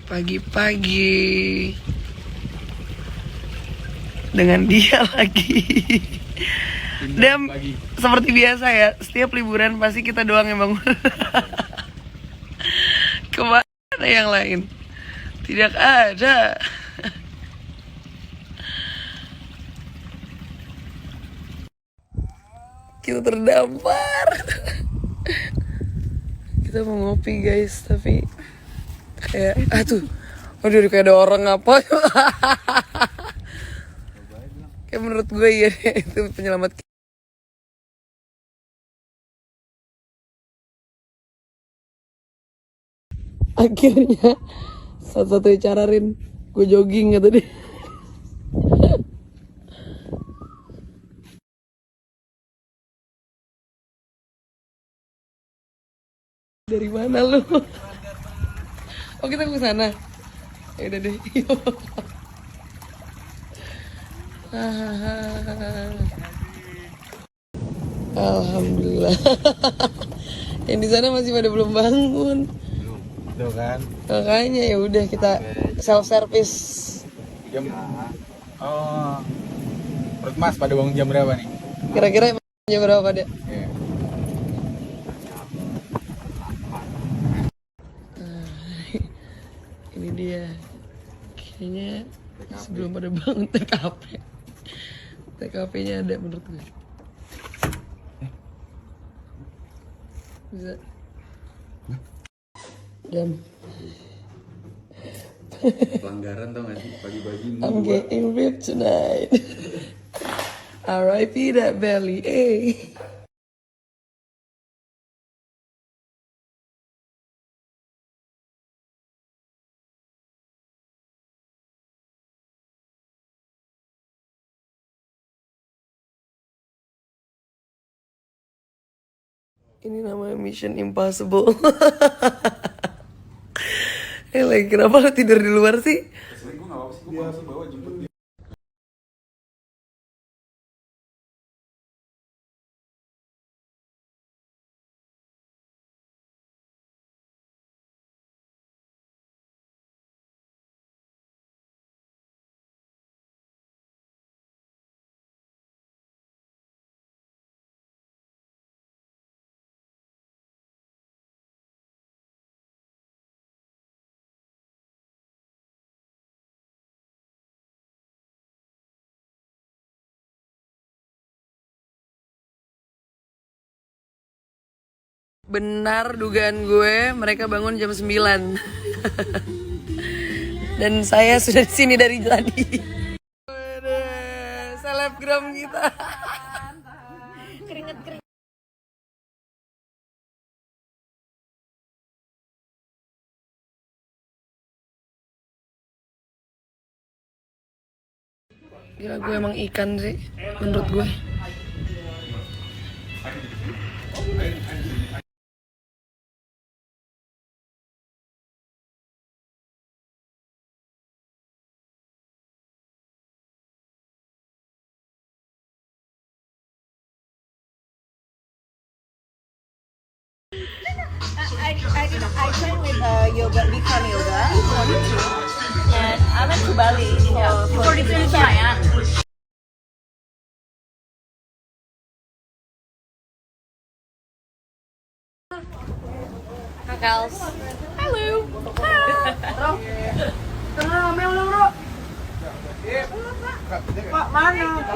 Pagi-pagi dengan dia lagi. Dan seperti biasa ya, setiap liburan pasti kita doang yang bangun. Kemana yang lain? Tidak ada. Kita terdampar. Kita mau ngopi guys, tapi kayak aduh kayak ada orang apa. Kayak menurut gue ya itu penyelamat. Akhirnya satu-satunya cara Rin, gue jogging ya tadi. Dari mana lu? Oh kita ke sana. Ya udah deh. Alhamdulillah. Yang di sana masih pada belum bangun. Tuh kan. Makanya ya udah kita self service. Jam. Oh. Menurut Mas pada bangun jam berapa nih? Kira-kira jam berapa deh? Yeah. Ini dia. Kayaknya sebelum pada bangun TKP. TKP-nya ada menurut gue. Bisa. Jam. Pelanggaran tau gak sih pagi-pagi ini. I'm getting ripped tonight. R.I.P. that belly, Ini namanya Mission Impossible. Lagi kenapa lo tidur di luar sih? Sering gue gak apa-apa sih, gue langsung bawa jemput dia. Benar dugaan gue, mereka bangun jam 9. Dan saya sudah di sini dari tadi. Selebgram kita. Keringet. Gila gue emang ikan sih, menurut gue. I train with yoga, Bikram yoga, 42, and I went to Bali for 42 Senayan. Kakals. Halo. Pak mana?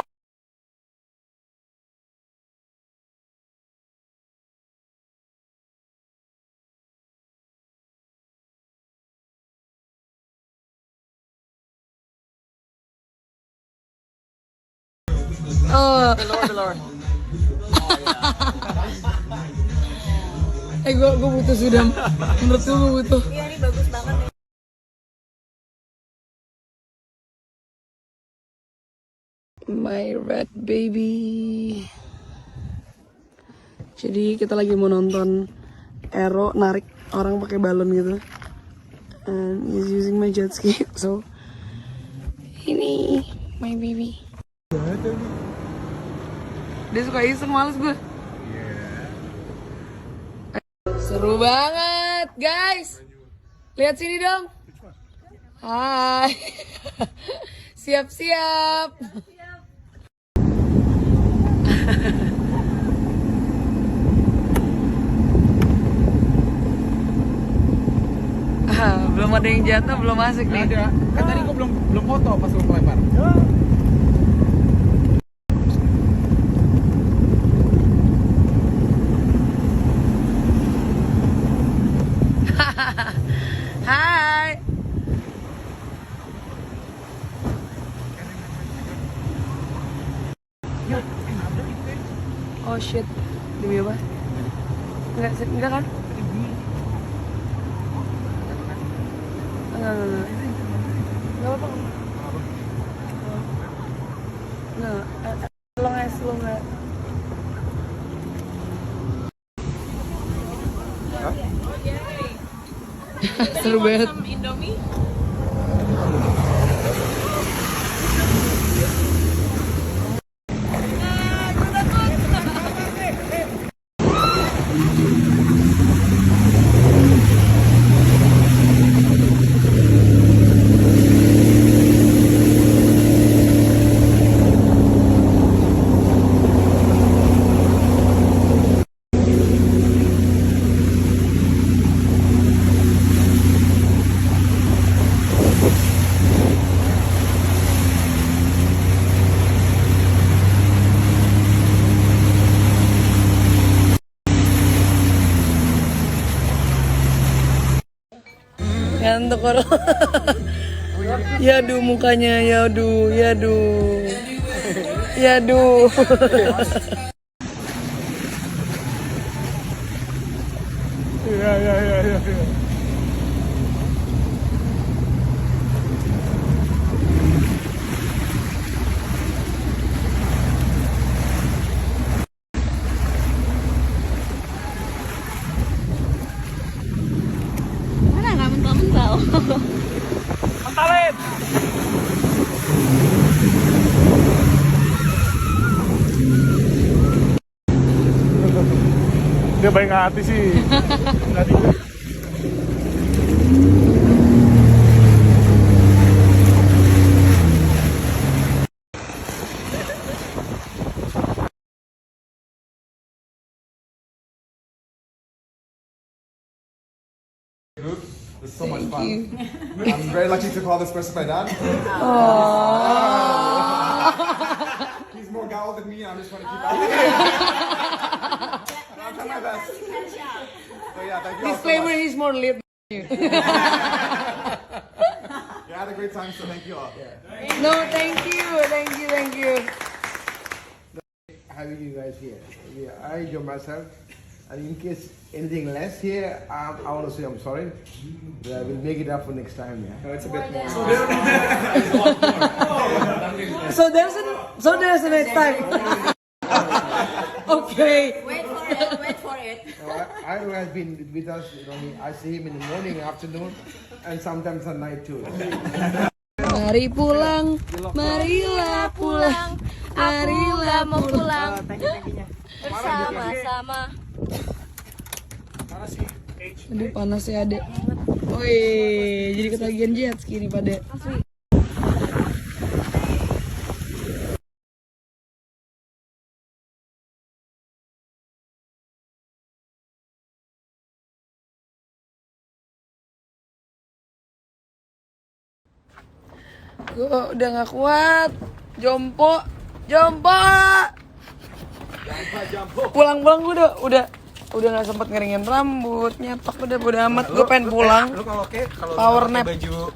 Oh. Belor. Gue butuh sudah. Menurut gue butuh. Iya ini bagus banget nih. My red baby. Jadi kita lagi mau nonton Aero narik orang pakai balon gitu. And he's using my jet ski. So ini my baby. Dia suka iseng, males gue. Seru banget, guys. Lihat sini dong. Hai. Siap-siap. Belum ada yang jatuh, belum asik nih. Ada. Kan tadi gua belum foto pas lu kelempar. Hai. Oh shit. Demi apa? Enggak kan? Enggak. Enggak apa-apa. Enggak. Lo enggak. Seru banget. Indomie. Ngantuk orang. Yadu mukanya, yadu. Iya. Mana nggak mental-mental? Mentalin. Dia baik hati sih. It's so much fun. I'm very lucky to call this person my dad. He's more gal than me. I'm just trying to keep up. I'll try my best. So yeah, thank you all so Disclaimer, much. he's more lit. Yeah, I had a great time, so thank you all. No, thank you. Having you guys here. Yeah, I enjoy myself. And in case anything less here, I want to say I'm sorry. But I will make it up for next time. Yeah. No, it's a bit more. So there's a next time. Okay. Wait for it. I has been with us. You know, I see him in the morning, afternoon, and sometimes at night too. Mari pulang, marilah pulang, marilah mau pulang. Bersama-sama. Aduh panas ya adek. Woi, jadi ketagihan jet ski nih pada. Gue udah gak kuat. Jompo. Pulang-pulang gue udah gak sempet ngeringin rambut, nyetok udah amat. Gue pengen pulang. Lu kalau Power pakai nap. baju